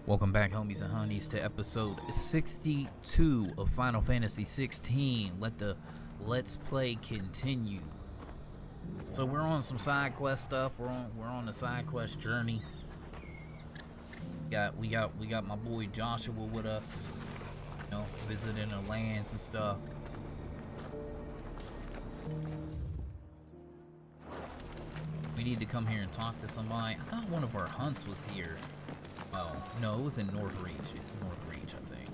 Welcome back, homies and honeys, to episode 62 of Final Fantasy 16. Let the Let's Play continue. So we're on some side quest stuff. We're on the side quest journey. We got my boy Joshua with us, you know, visiting the lands and stuff. We need to come here and talk to somebody. I thought one of our hunts was here. Oh, no, it was in Northreach. It's Northreach, I think.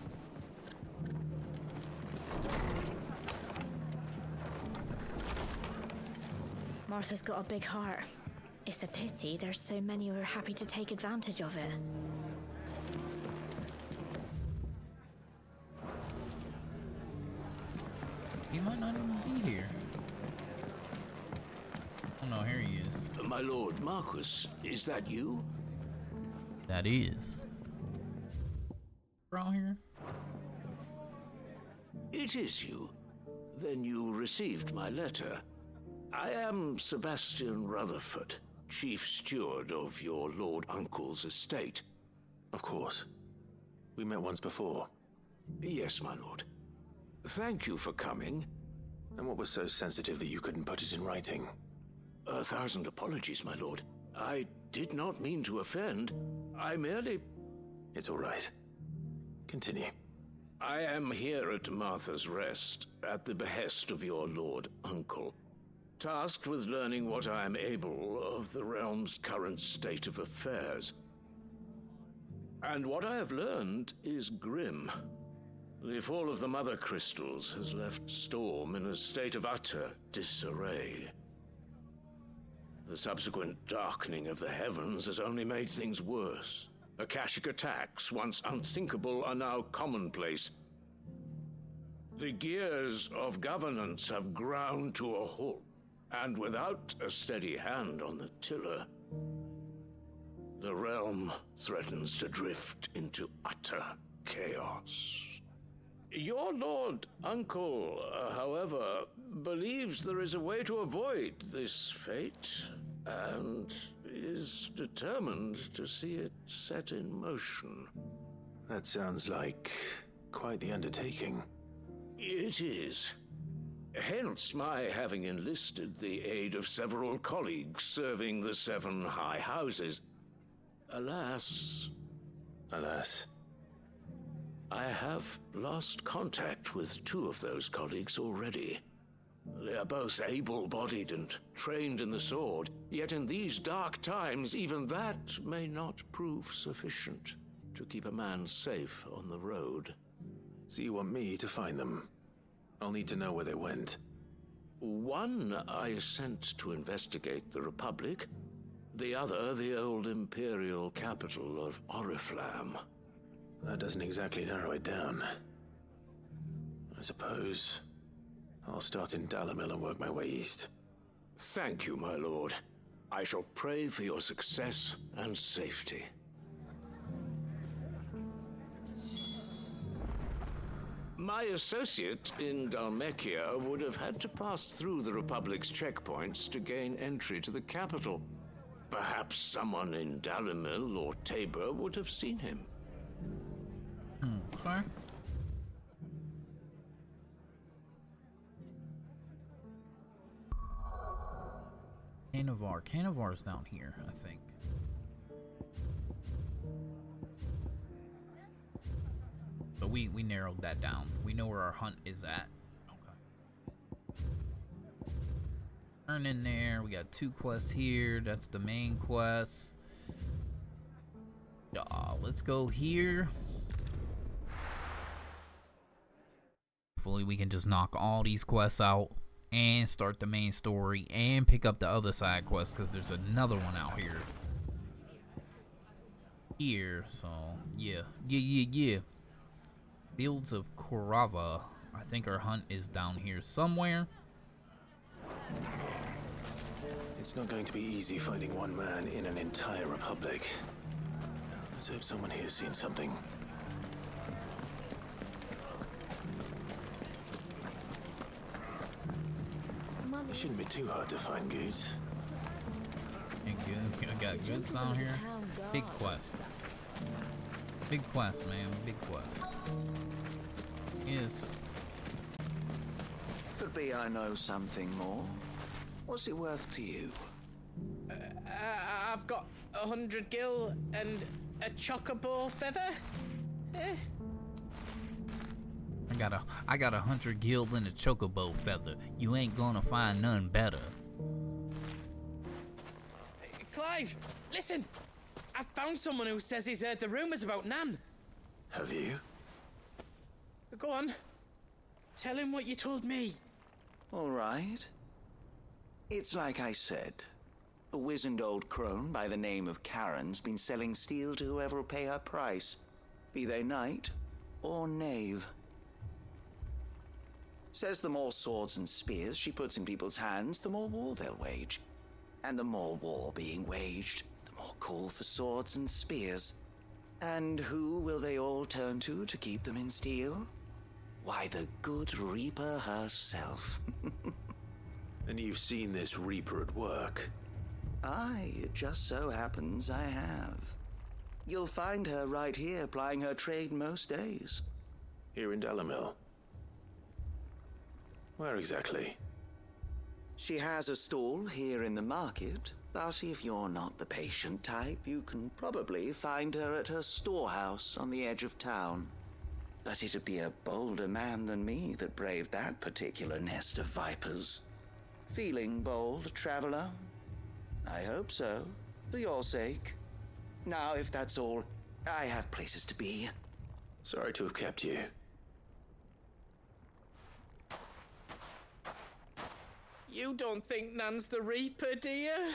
Martha's got a big heart. It's a pity there's so many who are happy to take advantage of it. He might not even be here. Oh no, here he is. My lord Marquis, is that you? That is. Around here? It is you. Then you received my letter. I am Sebastian Rutherford, chief steward of your lord uncle's estate. Of course. We met once before. Yes, my lord. Thank you for coming. And what was so sensitive that you couldn't put it in writing? 1,000 apologies, my lord. I did not mean to offend. I merely... It's all right. Continue. I am here at Martha's Rest, at the behest of your lord uncle, tasked with learning what I am able of the realm's current state of affairs. And what I have learned is grim. The fall of the Mother Crystals has left Storm in a state of utter disarray. The subsequent darkening of the heavens has only made things worse. Akashic attacks, once unthinkable, are now commonplace. The gears of governance have ground to a halt, and without a steady hand on the tiller, the realm threatens to drift into utter chaos. Your lord uncle, however, believes there is a way to avoid this fate, and is determined to see it set in motion. That sounds like quite the undertaking. It is. Hence my having enlisted the aid of several colleagues serving the 7 high houses. Alas, I have lost contact with 2 of those colleagues already. They are both able-bodied and trained in the sword, yet in these dark times, even that may not prove sufficient to keep a man safe on the road. So you want me to find them? I'll need to know where they went. One I sent to investigate the Republic, the other the old Imperial capital of Oriflamme. That doesn't exactly narrow it down. I suppose I'll start in Dalamil and work my way east. Thank you, my lord. I shall pray for your success and safety. My associate in Dhalmekia would have had to pass through the Republic's checkpoints to gain entry to the capital. Perhaps someone in Dalamil or Tabor would have seen him. Okay. Canavar's down here, I think. So we narrowed that down. We know where our hunt is at. Okay. Turn in there. We got 2 quests here. That's the main quest. Let's go here. Hopefully we can just knock all these quests out and start the main story and pick up the other side quests, because there's another one out here. So yeah. Fields of Korava. I think our hunt is down here somewhere. It's not going to be easy finding one man in an entire republic. Let's hope someone here's seen something. It shouldn't be too hard to find goods. And good. I got goods on here. Big quest. Big quest, man. Big quest. Yes. Could be I know something more. What's it worth to you? I've got 100 gil and a chocobo feather. I got 100 gil and a chocobo feather. You ain't gonna find none better. Clive, listen! I found someone who says he's heard the rumours about Nan. Have you? Go on. Tell him what you told me. All right. It's like I said. A wizened old crone by the name of Karen's been selling steel to whoever will pay her price, be they knight or knave. Says the more swords and spears she puts in people's hands, the more war they'll wage. And the more war being waged, the more call for swords and spears. And who will they all turn to keep them in steel? Why, the good Reaper herself. And you've seen this Reaper at work? Aye, it just so happens I have. You'll find her right here plying her trade most days. Here in Dalamil? Where exactly? She has a stall here in the market, but if you're not the patient type, you can probably find her at her storehouse on the edge of town. But it'd be a bolder man than me that braved that particular nest of vipers. Feeling bold, traveler? I hope so, for your sake. Now, if that's all, I have places to be. Sorry to have kept you. You don't think Nan's the Reaper, do you?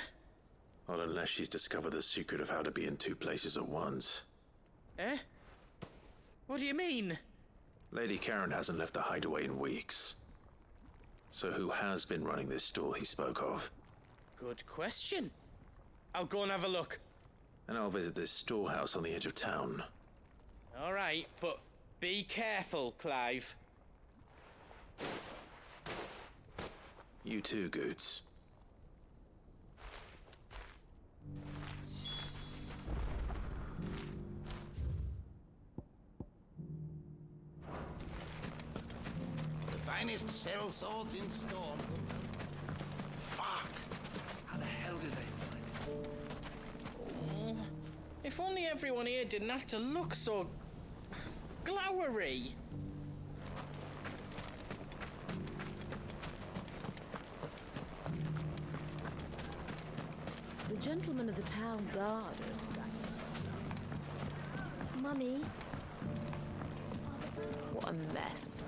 Not unless she's discovered the secret of how to be in two places at once. Eh? What do you mean? Lady Karen hasn't left the hideaway in weeks. So who has been running this stall he spoke of? Good question. I'll go and have a look. And I'll visit this storehouse on the edge of town. All right, but be careful, Clive. You too, Goots. The finest cell swords in Storm. Fuck! How the hell did they find it? If only everyone here didn't have to look so glowery. The gentlemen of the town guard are... Mummy, What a mess.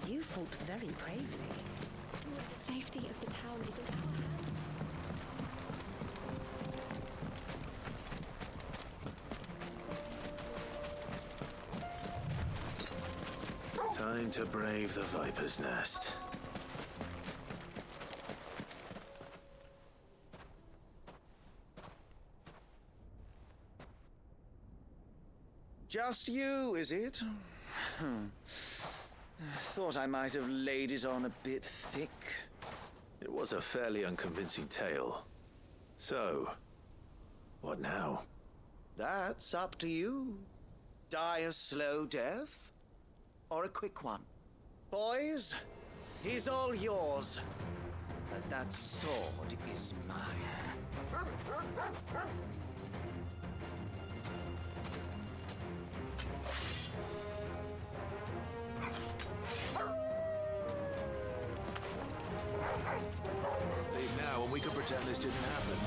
You fought very bravely. the safety of the town is in our hands. Time to brave the Viper's Nest. Just you, is it? Thought I might have laid it on a bit thick. It was a fairly unconvincing tale. So, what now? That's up to you. Die a slow death, or a quick one. Boys, he's all yours. But that sword is mine. Leave now and we can pretend this didn't happen.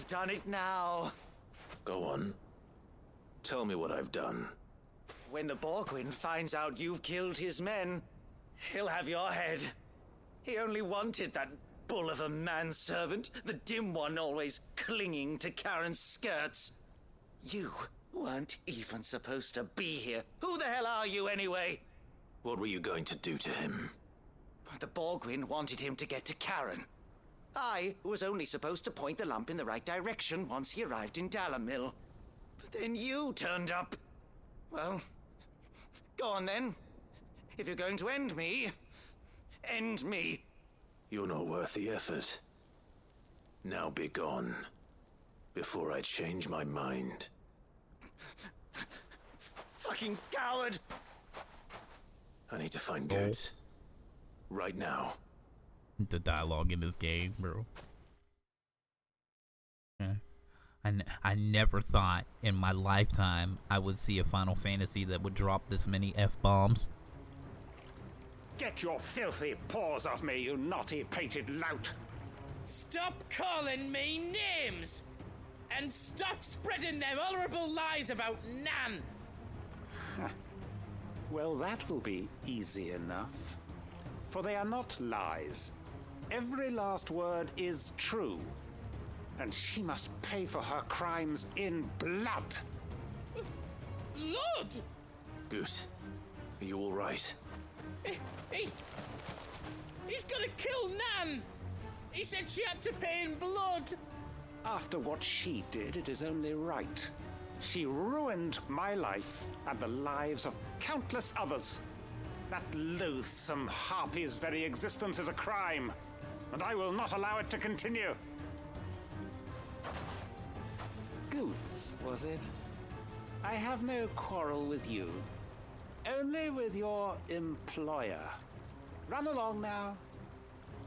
You've done it now. Go on. Tell me what I've done. When the Borgwyn finds out you've killed his men, he'll have your head. He only wanted that bull of a manservant, the dim one always clinging to Karen's skirts. You weren't even supposed to be here. Who the hell are you anyway? What were you going to do to him? The Borgwyn wanted him to get to Karen. I was only supposed to point the lump in the right direction once he arrived in Dalamil. But then you turned up. Well, go on then. If you're going to end me, end me. You're not worth the effort. Now be gone, before I change my mind. Fucking coward! I need to find Goods. Right now. The dialogue in this game, bro. Yeah. I never thought in my lifetime I would see a Final Fantasy that would drop this many F-bombs. Get your filthy paws off me, you naughty painted lout! Stop calling me names! And stop spreading them horrible lies about Nan! Well, that will be easy enough. For they are not lies. Every last word is true. And she must pay for her crimes in blood. Blood? Goose, are you all right? He's gonna kill Nan! He said she had to pay in blood! After what she did, it is only right. She ruined my life and the lives of countless others. That loathsome harpy's very existence is a crime, and I will not allow it to continue. Goots, was it? I have no quarrel with you. Only with your employer. Run along now.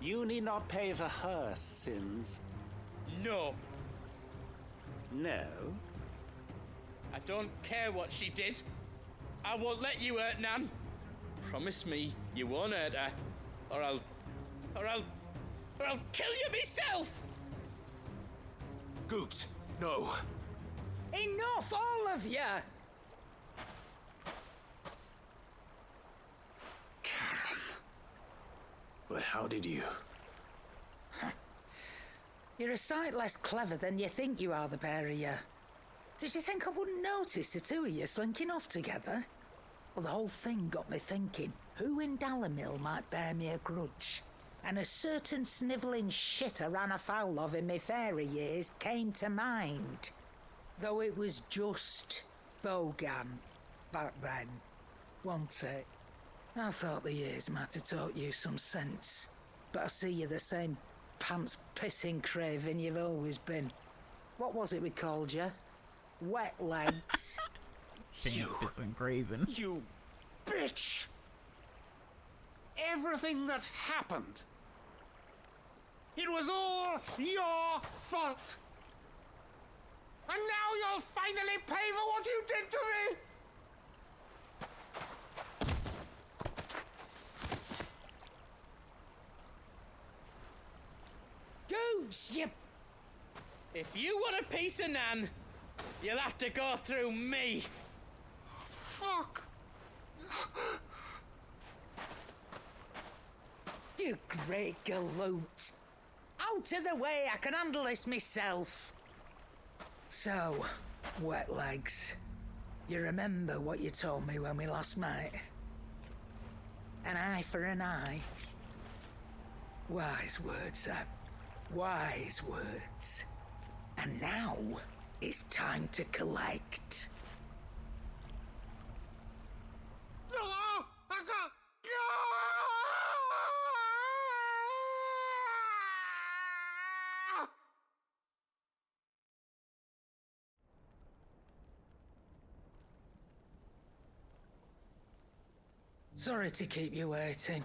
You need not pay for her sins. No. No? I don't care what she did. I won't let you hurt Nan. Promise me you won't hurt her, or I'll kill you myself! Goots, no. Enough, all of you! Karen. But how did you? You're a sight less clever than you think you are, the pair of you. Did you think I wouldn't notice the two of you slinking off together? Well, the whole thing got me thinking, who in Dalamil might bear me a grudge? And a certain snivelling shit I ran afoul of in my fairy years came to mind. Though it was just Bogan back then, wasn't it? I thought the years might have taught you some sense, but I see you're the same pants-pissing craven you've always been. What was it we called you? Wet legs. Pants-pissing craven. You bitch! Everything that happened, it was all your fault! And now you'll finally pay for what you did to me! Goose, you... If you want a piece of Nan, you'll have to go through me. Fuck! You great galoot. Out of the way, I can handle this myself. So, wet legs, you remember what you told me when we last met? An eye for an eye. Wise words, Sam. Wise words. And now, it's time to collect. Sorry to keep you waiting.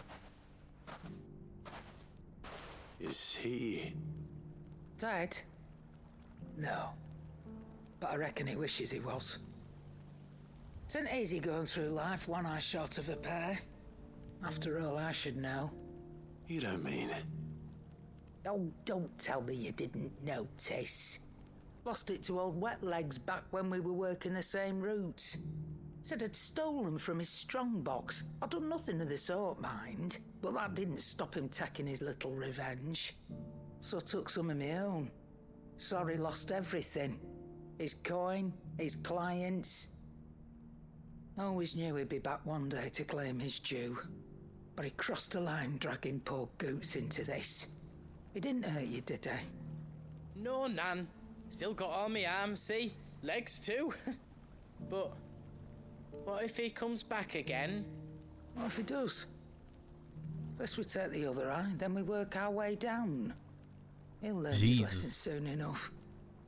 Is he... Dead? No. But I reckon he wishes he was. It ain't easy going through life one eye short of a pair. After all, I should know. You don't mean... Oh, don't tell me you didn't notice. Lost it to old Wet Legs back when we were working the same routes. Said I'd stolen from his strongbox. I'd done nothing of the sort, mind, but that didn't stop him taking his little revenge. So I took some of my own. Sorry, lost everything. His coin, his clients. Always knew he'd be back one day to claim his due. But he crossed a line dragging poor Goots into this. He didn't hurt you, did he? No, Nan. Still got all my arms, see? Legs too. But what if he comes back again? What if he does? First we take the other eye, then we work our way down. He'll learn his lesson soon enough.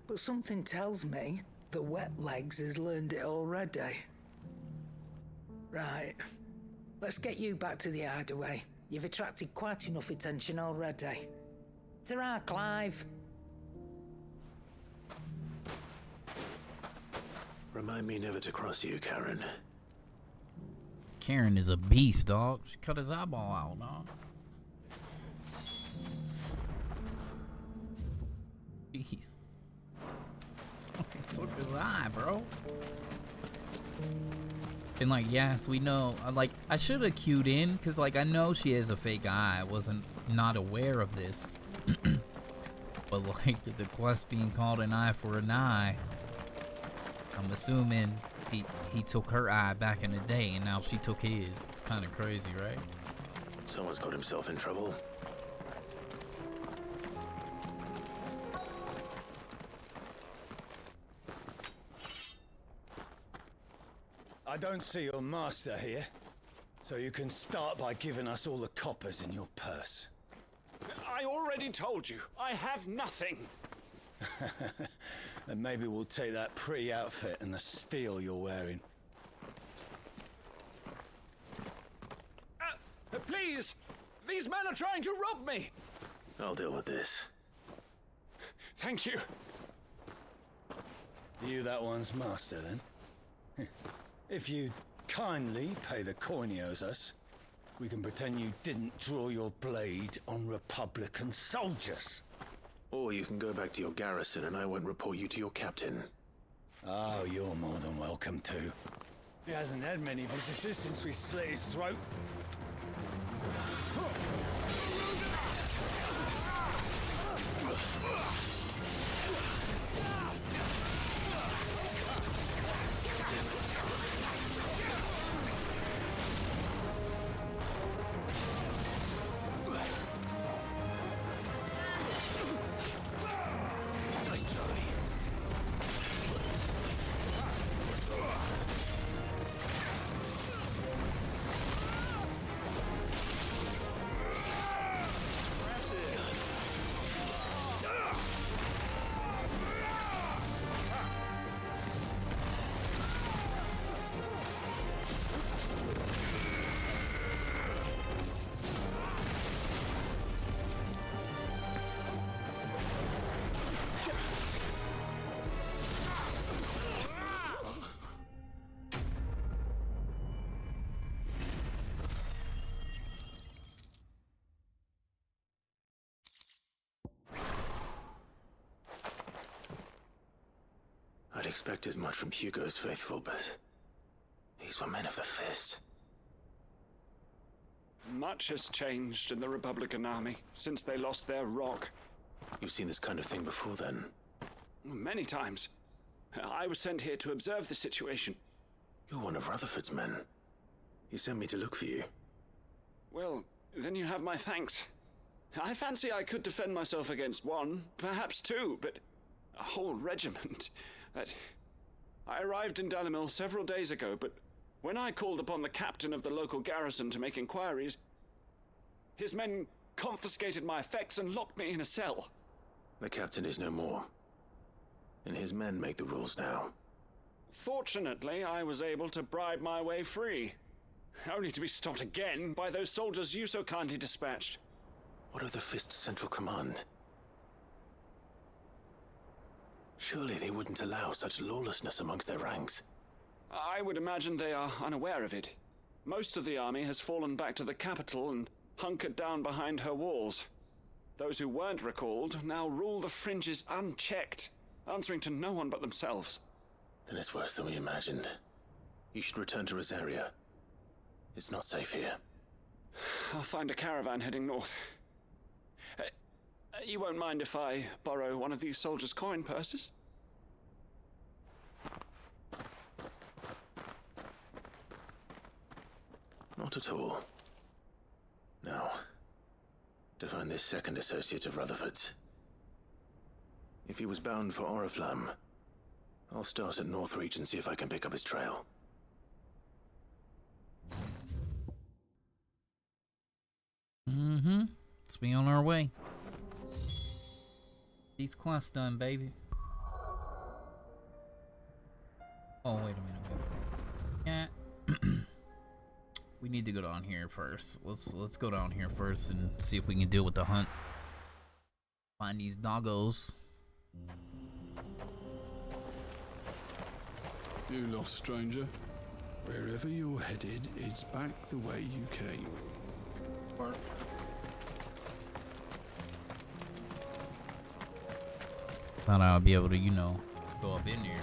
But something tells me the Wet Legs has learned it already. Right. Let's get you back to the hideaway. You've attracted quite enough attention already. Ta-ra, Clive. Remind me never to cross you, Karen. Karen is a beast, dog. She cut his eyeball out, dog. Jeez. Took his eye, bro. And like, yes, we know. Like, I should have queued in, because like, I know she has a fake eye. I wasn't not aware of this. But like, the quest being called an eye for an eye, I'm assuming he took her eye back in the day, and now she took his. It's kind of crazy, right? Someone's got himself in trouble. I don't see your master here, so you can start by giving us all the coppers in your purse. I already told you, I have nothing. Then maybe we'll take that pretty outfit and the steel you're wearing. Please! These men are trying to rob me! I'll deal with this. Thank you. You that one's master, then? If you'd kindly pay the coin he owes us, we can pretend you didn't draw your blade on Republican soldiers. Or you can go back to your garrison and I won't report you to your captain. Oh, you're more than welcome to. He hasn't had many visitors since we slit his throat. I'd expect as much from Hugo's faithful, but these were men of the fist. Much has changed in the Republican Army since they lost their rock. You've seen this kind of thing before, then? Many times. I was sent here to observe the situation. You're one of Rutherford's men. He sent me to look for you. Well, then you have my thanks. I fancy I could defend myself against one, perhaps two, but a whole regiment. I arrived in Dalimil several days ago, but when I called upon the captain of the local garrison to make inquiries, his men confiscated my effects and locked me in a cell. The captain is no more, and his men make the rules now. Fortunately, I was able to bribe my way free, only to be stopped again by those soldiers you so kindly dispatched. What of the Fist's central command? Surely they wouldn't allow such lawlessness amongst their ranks. I would imagine they are unaware of it. Most of the army has fallen back to the capital and hunkered down behind her walls. Those who weren't recalled now rule the fringes unchecked. answering to no one but themselves. Then it's worse than we imagined. You should return to Rosaria. It's not safe here. I'll find a caravan heading north. You won't mind if I borrow one of these soldiers' coin purses? Not at all. Now, to find this second associate of Rutherford's. If he was bound for Oriflamme, I'll start at Northreach and see if I can pick up his trail. Let's be on our way. These quests done, baby. Oh, wait a minute. Yeah. We need to go down here first. Let's go down here first and see if we can deal with the hunt. Find these doggos. You lost, stranger. Wherever you're headed, it's back the way you came. Thought I'd be able to, you know, go up in there.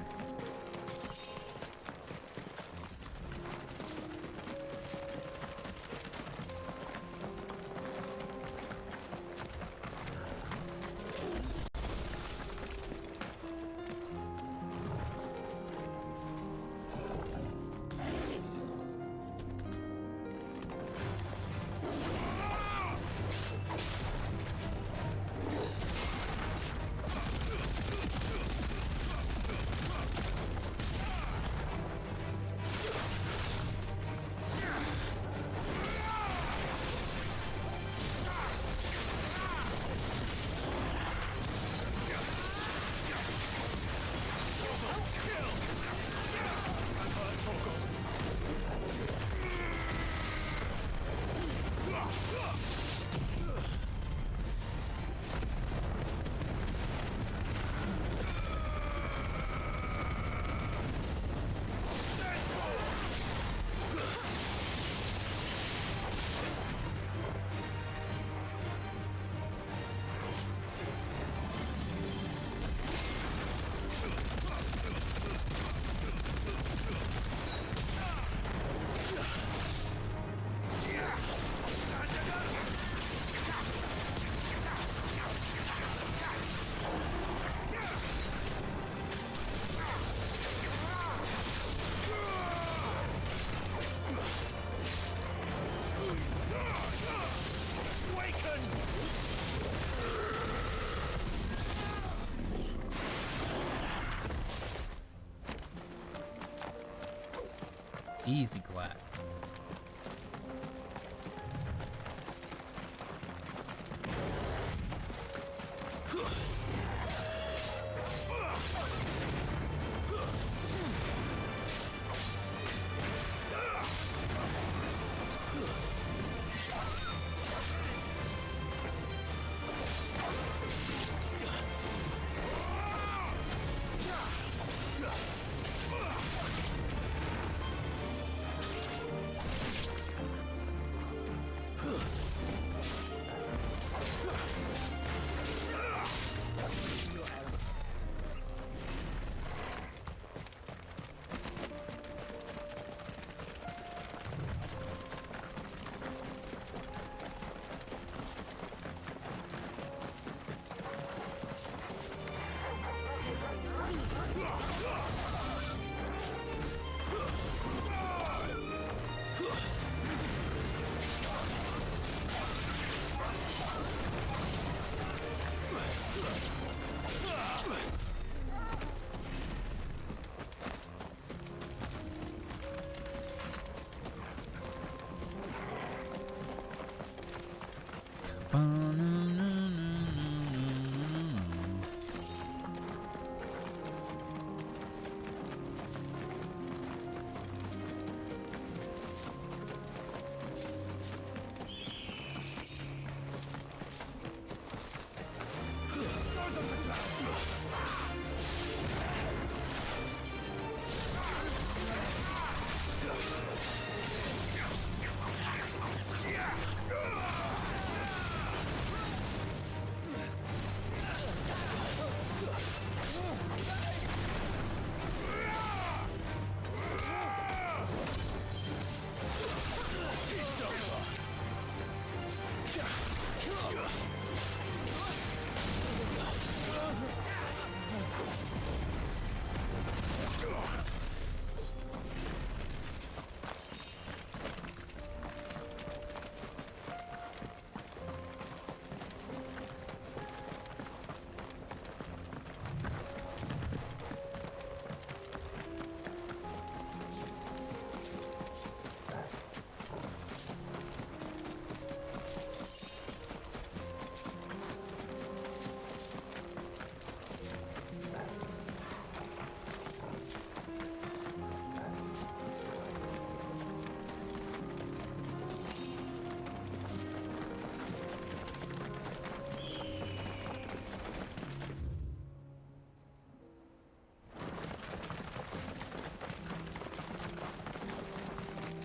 Easy clap.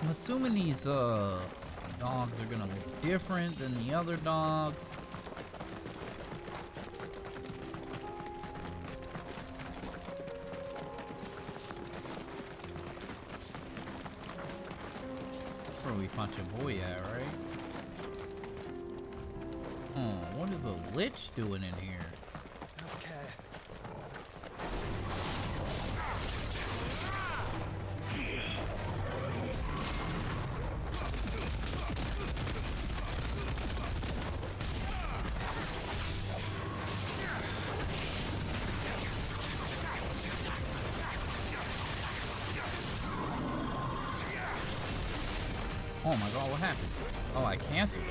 I'm assuming these dogs are gonna look different than the other dogs. That's where we fought your boy at, right? Oh, what is a lich doing in here? Okay. Oh my god, what happened? Oh, I canceled it.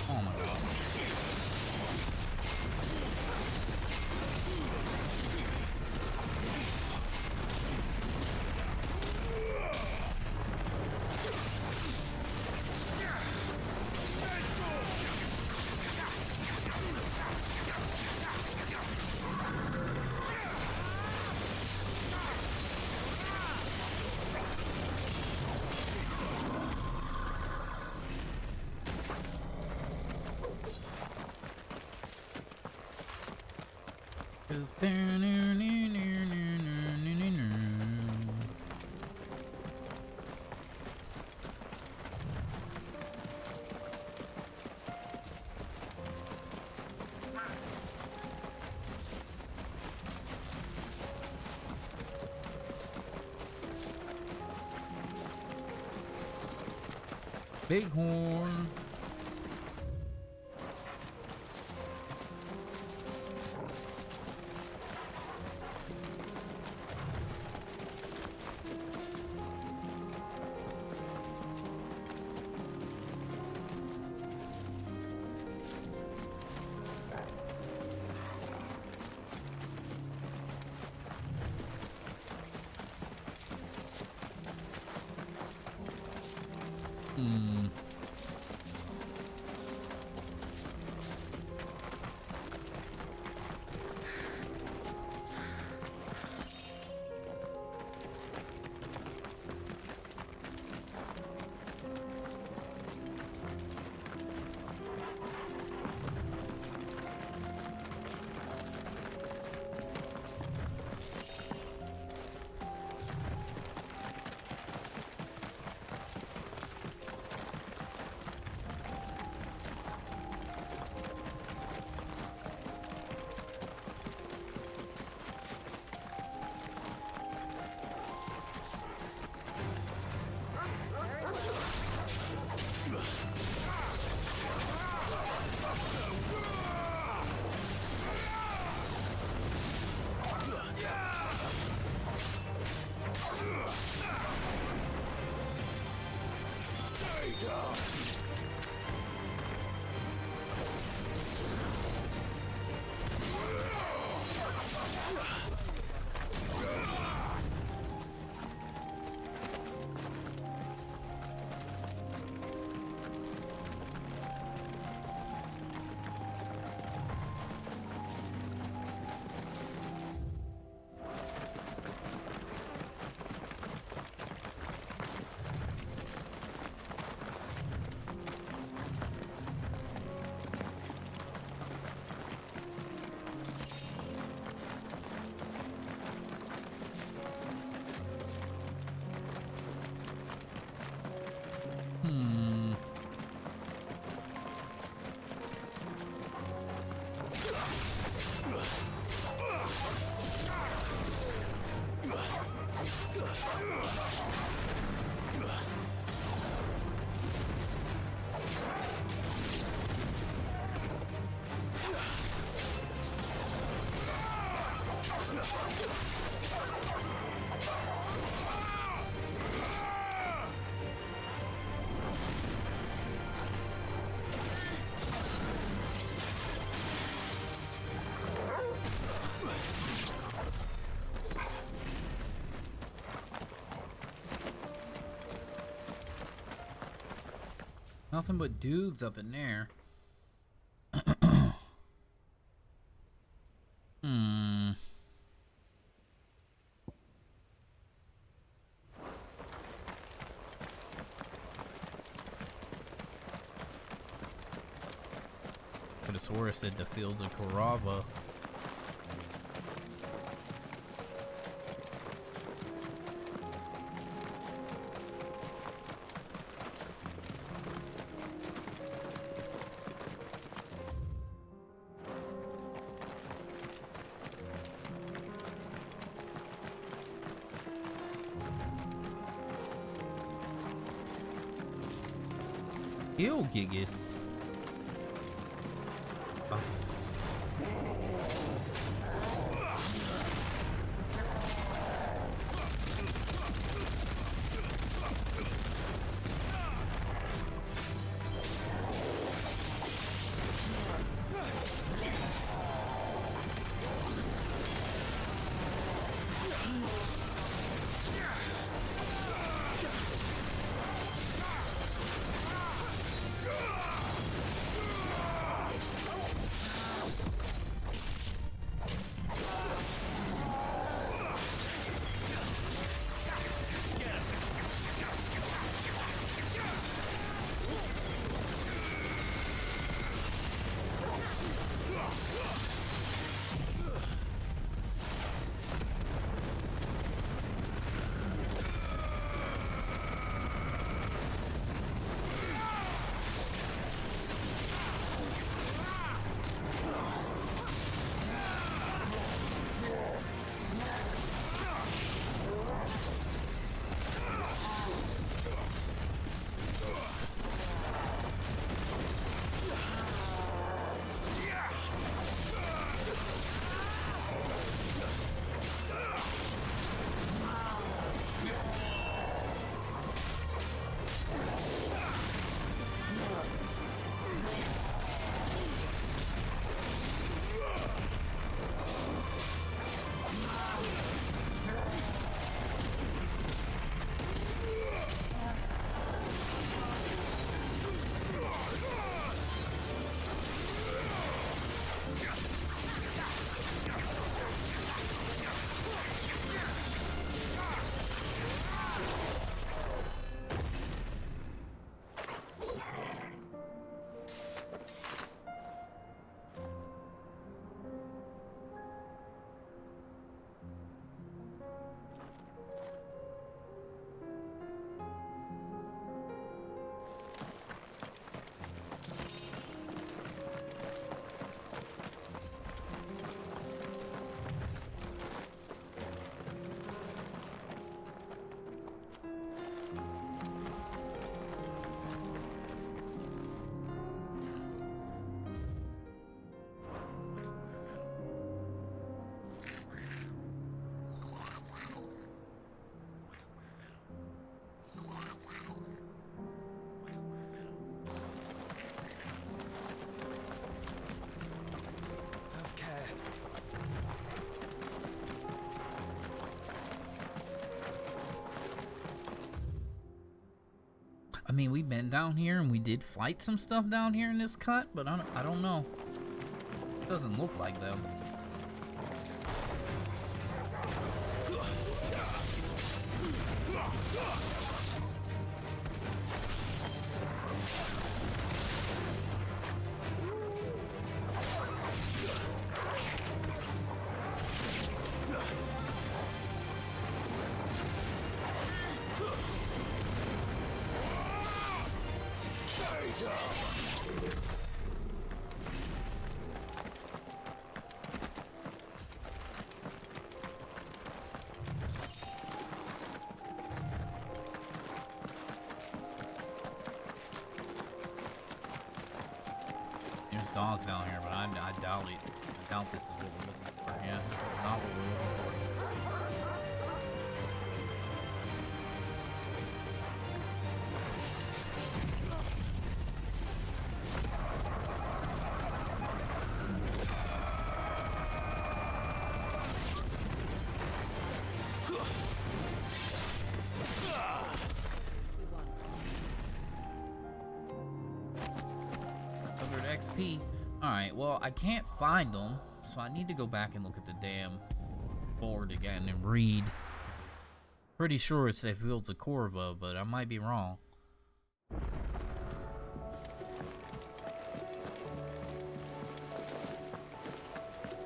Oh my god. Bighorn. Nothing but dudes up in there. Could have swore it said the fields of Carava. Ew, Gigas. I mean, we've been down here and we did fight some stuff down here in this cut, but I don't know. It doesn't look like them. There's dogs down here, but I doubt it. I doubt this is what we're looking for. Yeah, this is not what we're looking for. XP. Alright, well, I can't find them, so I need to go back and look at the damn board again and read. Pretty sure it's the Fields of Corva, but I might be wrong.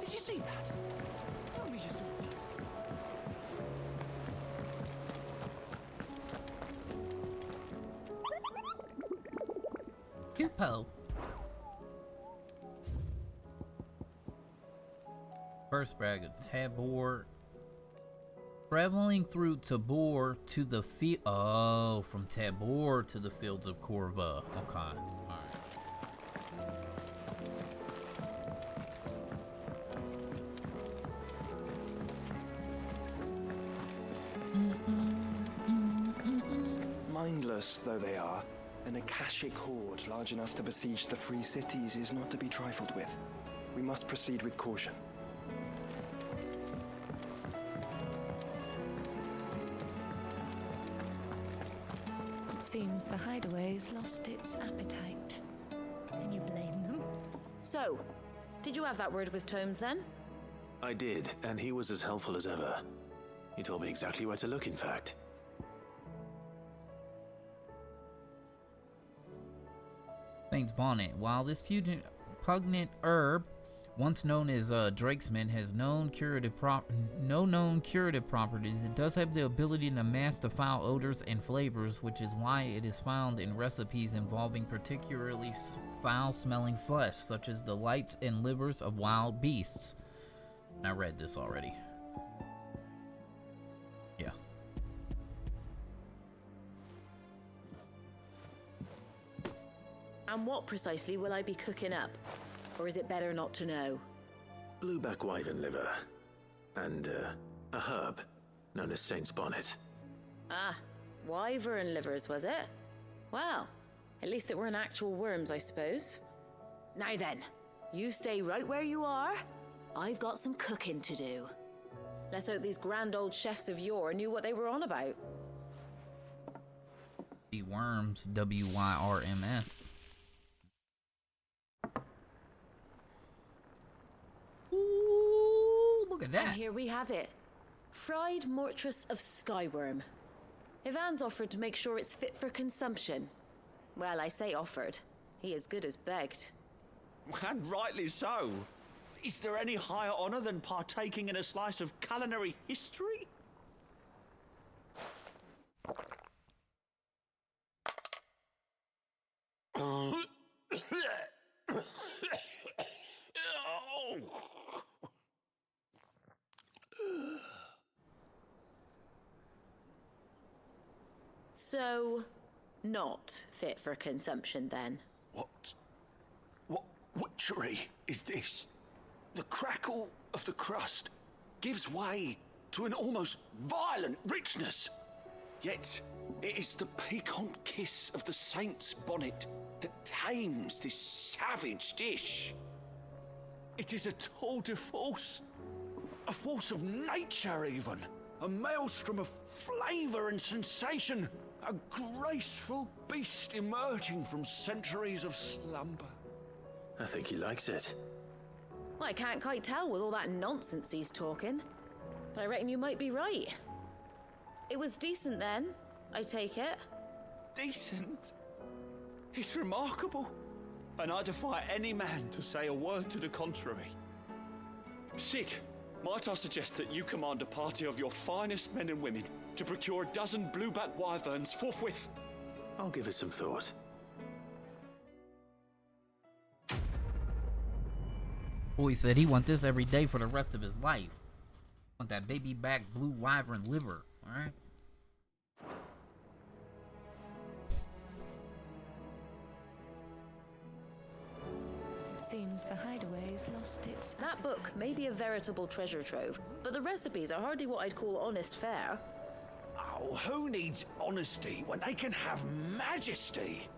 Did you see that? Tell me you saw that. Kupo. First brag of Tabor. Traveling through Tabor to the field. Oh, from Tabor to the Fields of Corva. Okay. Alright. Mindless though they are, an Akashic horde large enough to besiege the free cities is not to be trifled with. We must proceed with caution. It seems the hideaway's lost its appetite. Can you blame them? So, did you have that word with Tomes then? I did, and he was as helpful as ever. He told me exactly where to look, in fact. Thanks, Bonnet. While this pungent herb, once known as Drakesman, has no known curative properties, it does have the ability to mask the foul odors and flavors, which is why it is found in recipes involving particularly foul-smelling flesh, such as the lights and livers of wild beasts. I read this already. Yeah. And what precisely will I be cooking up? Or is it better not to know? Blueback wyvern liver. And, a herb known as Saint's Bonnet. Ah, wyvern livers, was it? Well, at least it weren't actual worms, I suppose. Now then, you stay right where you are. I've got some cooking to do. Let's hope these grand old chefs of yore knew what they were on about. The worms, WYRMS. Ooh, look at that. And here we have it. Fried mortress of skyworm. Ivan's offered to make sure it's fit for consumption. Well, I say offered. He as good as begged. And rightly so. Is there any higher honor than partaking in a slice of culinary history? So, not fit for consumption then? What witchery is this? The crackle of the crust gives way to an almost violent richness. Yet, it is the piquant kiss of the saint's bonnet that tames this savage dish. It is a tour de force, a force of nature even, a maelstrom of flavour and sensation, a graceful beast emerging from centuries of slumber. I think he likes it. Well, I can't quite tell with all that nonsense he's talking, but I reckon you might be right. It was decent then, I take it. Decent? It's remarkable, and I defy any man to say a word to the contrary. Sid, might I suggest that you command a party of your finest men and women to procure a dozen blueback wyverns forthwith? I'll give it some thought. Boy said he want this every day for the rest of his life. Want that baby back blue wyvern liver, alright? It seems the hideaway's lost its That book may be a veritable treasure trove, but the recipes are hardly what I'd call honest fare. Oh, who needs honesty when they can have majesty?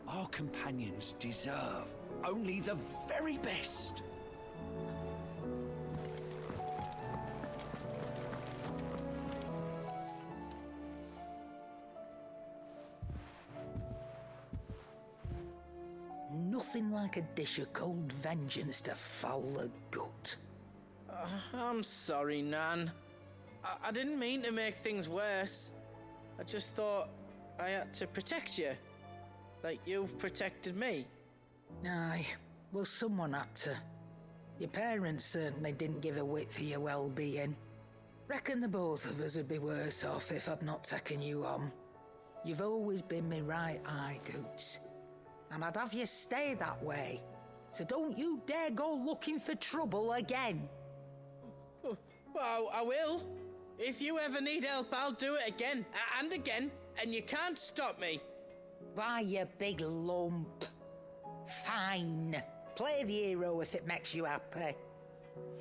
Our companions deserve only the very best. nothing like a dish of cold vengeance to foul the gut. I'm sorry, Nan. I didn't mean to make things worse. I just thought I had to protect you. Like you've protected me. Aye, well, someone had to. Your parents certainly didn't give a whit for your well-being. Reckon the both of us would be worse off if I'd not taken you on. You've always been me right eye, Goots. And I'd have you stay that way. So don't you dare go looking for trouble again. Well, I will. If you ever need help, I'll do it again and again, and you can't stop me. Why, you big lump. Fine. Play the hero if it makes you happy.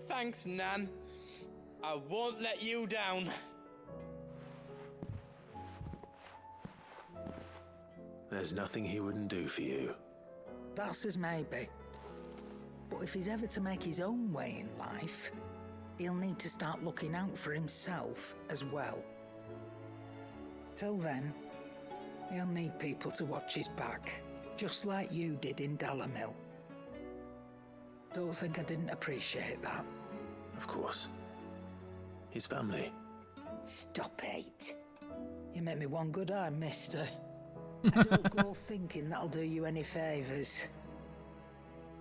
Thanks, Nan. I won't let you down. There's nothing he wouldn't do for you. That's as maybe. But if he's ever to make his own way in life, he'll need to start looking out for himself as well. Till then, he'll need people to watch his back, just like you did in Dalamil. Don't think I didn't appreciate that. Of course. His family. Stop it. You make me one good eye, mister. I don't go thinking that'll do you any favours.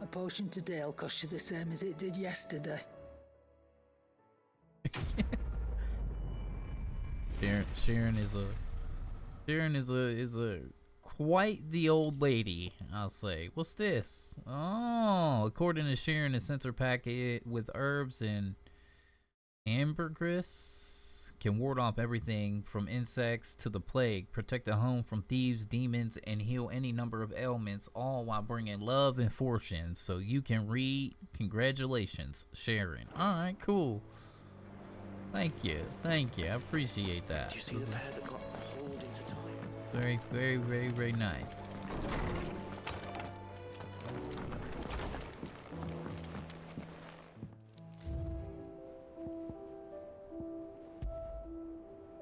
A potion today'll cost you the same as it did yesterday. Sharon is a quite the old lady, I'll say. What's this? Oh, according to Sharon, a sensor packet with herbs and ambergris can ward off everything from insects to the plague, protect a home from thieves, demons, and heal any number of ailments, all while bringing love and fortune. So you can read. Congratulations, Sharon. All right, cool. Thank you. I appreciate that. Did you see the pair that got hauled into time? Very nice.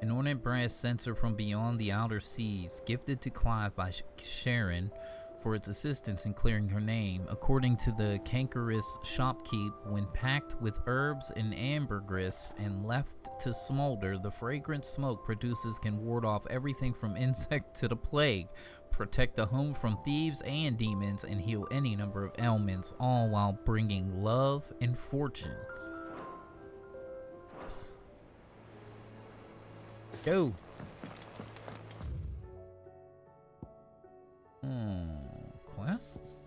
An ornate brass censer from beyond the outer seas, gifted to Clive by Sharon for its assistance in clearing her name. According to the cankerous shopkeep, when packed with herbs and ambergris and left to smolder, the fragrant smoke produces can ward off everything from insect to the plague, protect the home from thieves and demons, and heal any number of ailments, all while bringing love and fortune. Go. Quests?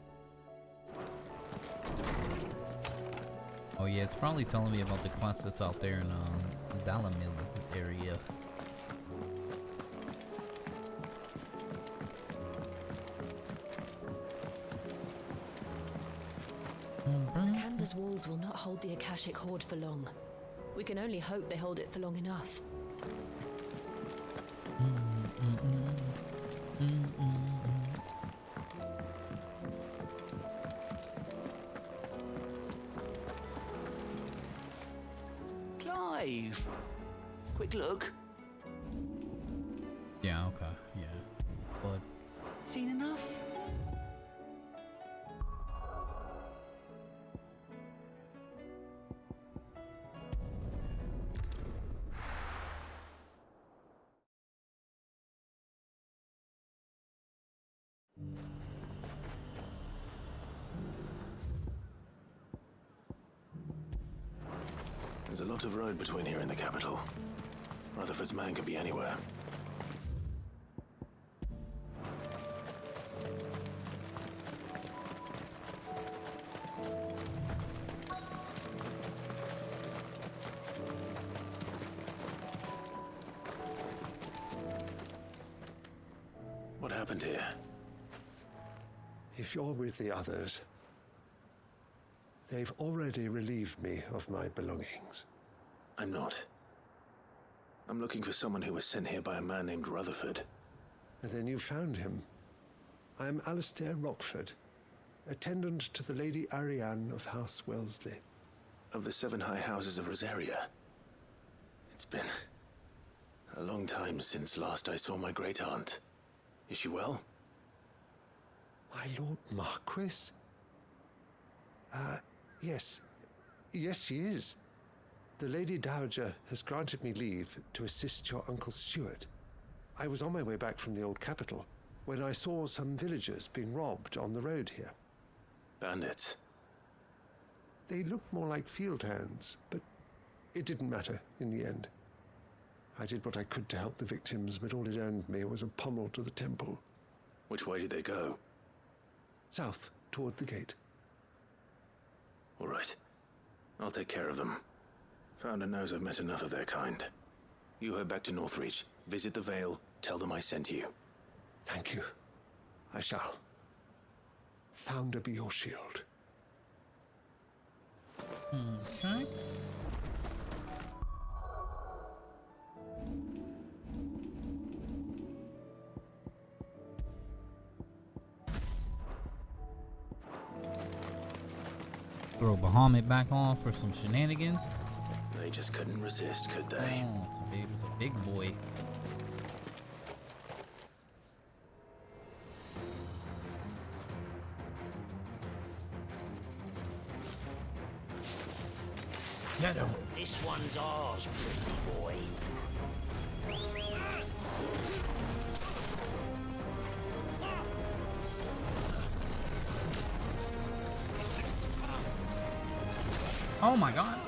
Oh yeah, it's probably telling me about the quest that's out there in Dalamil area. Canva's walls will not hold the Akashic Horde for long. We can only hope they hold it for long enough. Clive! Quick look. Yeah, okay, yeah. But Seen enough? There's a lot of road between here and the capital. Rutherford's man could be anywhere. What happened here? If you're with the others, they've already relieved me of my belongings. I'm not. I'm looking for someone who was sent here by a man named Rutherford. And then you found him. I'm Alistair Rockford, attendant to the Lady Ariane of House Wellesley. Of the 7 high houses of Rosaria. It's been a long time since last I saw my great-aunt. Is she well? My Lord Marquis? Yes. Yes, she is. The Lady Dowager has granted me leave to assist your Uncle Stuart. I was on my way back from the old capital when I saw some villagers being robbed on the road here. Bandits? They looked more like field hands, but it didn't matter in the end. I did what I could to help the victims, but all it earned me was a pommel to the temple. Which way did they go? South, toward the gate. All right. I'll take care of them. Founder knows I've met enough of their kind. You head back to Northreach, visit the Vale, tell them I sent you. Thank you. I shall. Founder be your shield. Okay. Throw Bahamut back on for some shenanigans. They just couldn't resist, could they? Oh, it's a big boy. Get him. This one's ours, pretty boy. Oh my god.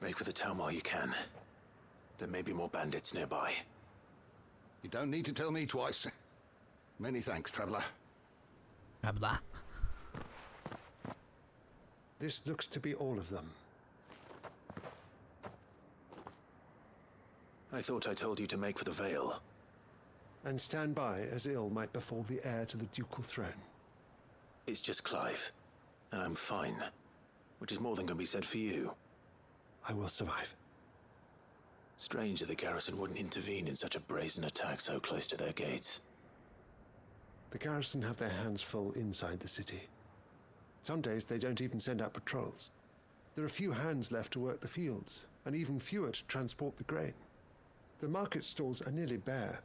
Make for the town while you can. There may be more bandits nearby. You don't need to tell me twice. Many thanks, traveler. Traveler. This looks to be all of them. I thought I told you to make for the Vale. And stand by as ill might befall the heir to the ducal throne. It's just Clive, and I'm fine. Which is more than can be said for you. I will survive. Strange that the garrison wouldn't intervene in such a brazen attack so close to their gates. The garrison have their hands full inside the city. Some days they don't even send out patrols. There are few hands left to work the fields, and even fewer to transport the grain. The market stalls are nearly bare,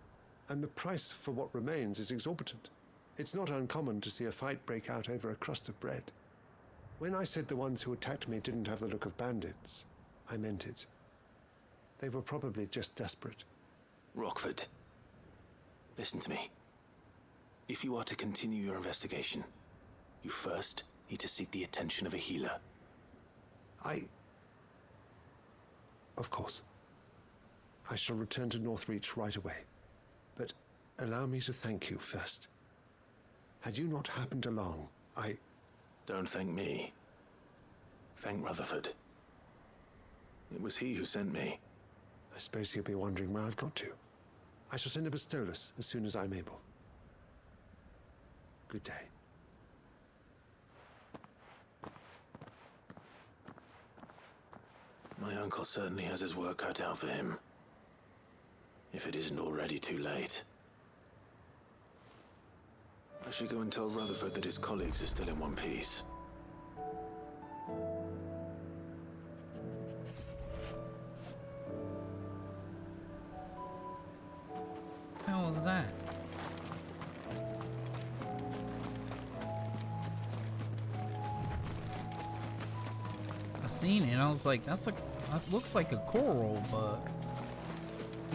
and the price for what remains is exorbitant. It's not uncommon to see a fight break out over a crust of bread. When I said the ones who attacked me didn't have the look of bandits, I meant it. They were probably just desperate. Rockford, listen to me. If you are to continue your investigation, you first need to seek the attention of a healer. Of course. I shall return to Northreach right away. But allow me to thank you first. Had you not happened along, Don't thank me. Thank Rutherford. It was he who sent me. I suppose he'll be wondering where I've got to. I shall send a Bistolus as soon as I'm able. Good day. My uncle certainly has his work cut out for him. If it isn't already too late. I should go and tell Rutherford that his colleagues are still in one piece. How was that? I seen it and I was like, that looks like a coral, but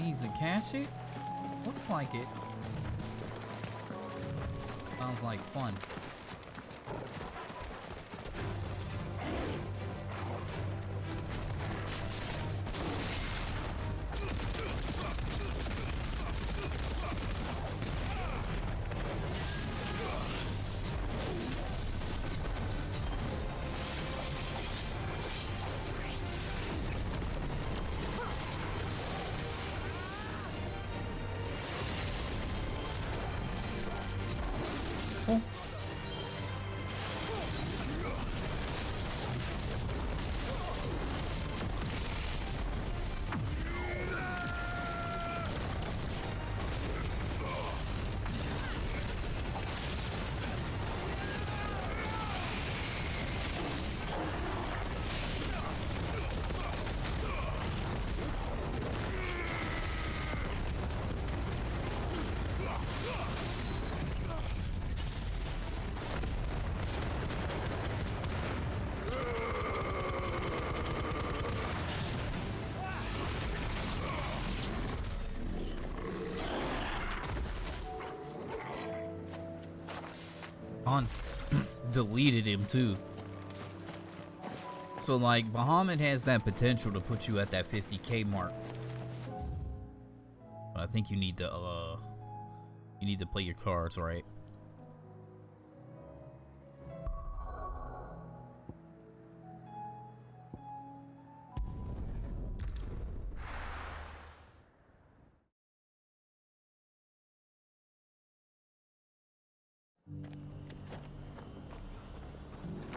he's a Akashic? Looks like it. Sounds like fun. On deleted him too. So like Bahamut has that potential to put you at that 50k mark. But I think you need to play your cards right.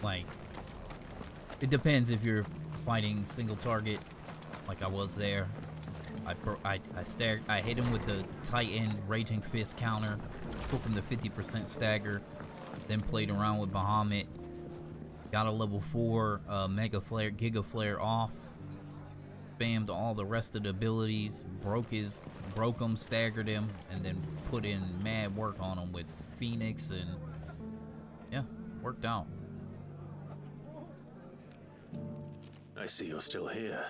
Like, it depends if you're fighting single target, like I was there. I hit him with the Titan Raging Fist counter, took him to 50% stagger, then played around with Bahamut, got a level 4 Mega Flare, Giga Flare off, spammed all the rest of the abilities, broke him, staggered him, and then put in mad work on him with Phoenix, and yeah, worked out. I see you're still here.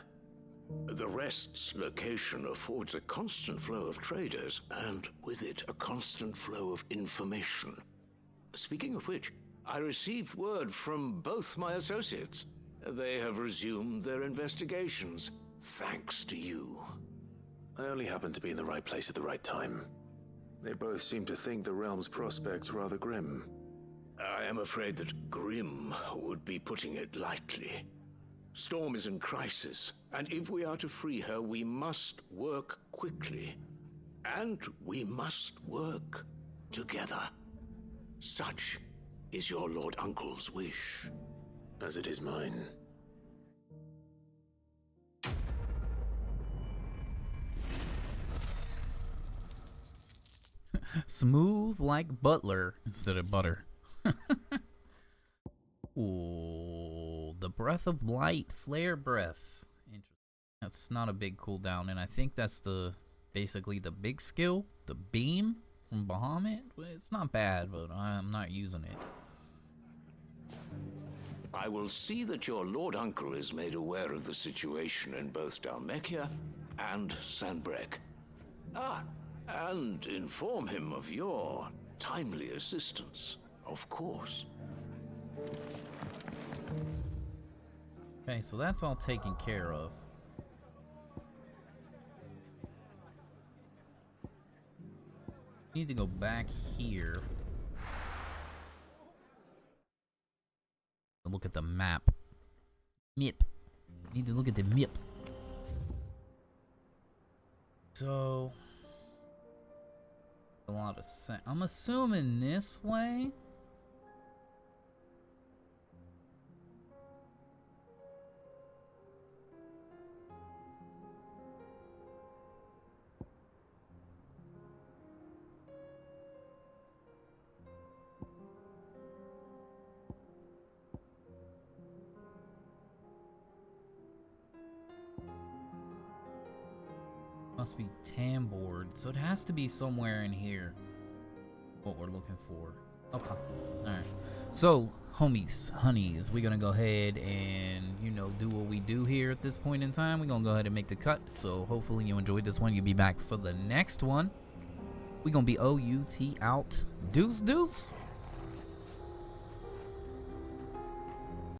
The Rest's location affords a constant flow of traders, and with it, a constant flow of information. Speaking of which, I received word from both my associates. They have resumed their investigations, thanks to you. I only happened to be in the right place at the right time. They both seem to think the realm's prospects rather grim. I am afraid that grim would be putting it lightly. Storm is in crisis, and if we are to free her, we must work quickly. And we must work together. Such is your Lord Uncle's wish. As it is mine. Smooth like Butler instead of butter. Ooh, the Breath of Light, Flare Breath. Interesting. That's not a big cooldown, and I think that's basically the big skill, the beam from Bahamut. It's not bad, but I'm not using it. I will see that your Lord Uncle is made aware of the situation in both Dhalmekia and Sanbreque. And inform him of your timely assistance, of course. Okay, so that's all taken care of. Need to go back here and look at the map. Need to look at the map. So A lot of sense. I'm assuming this way. Must be Tamboard, so it has to be somewhere in here. What we're looking for. Okay. Alright. So, homies, honeys, we're gonna go ahead and, you know, do what we do here at this point in time. We're gonna go ahead and make the cut. So, hopefully you enjoyed this one. You'll be back for the next one. We're gonna be OUT out. Deuce, deuce.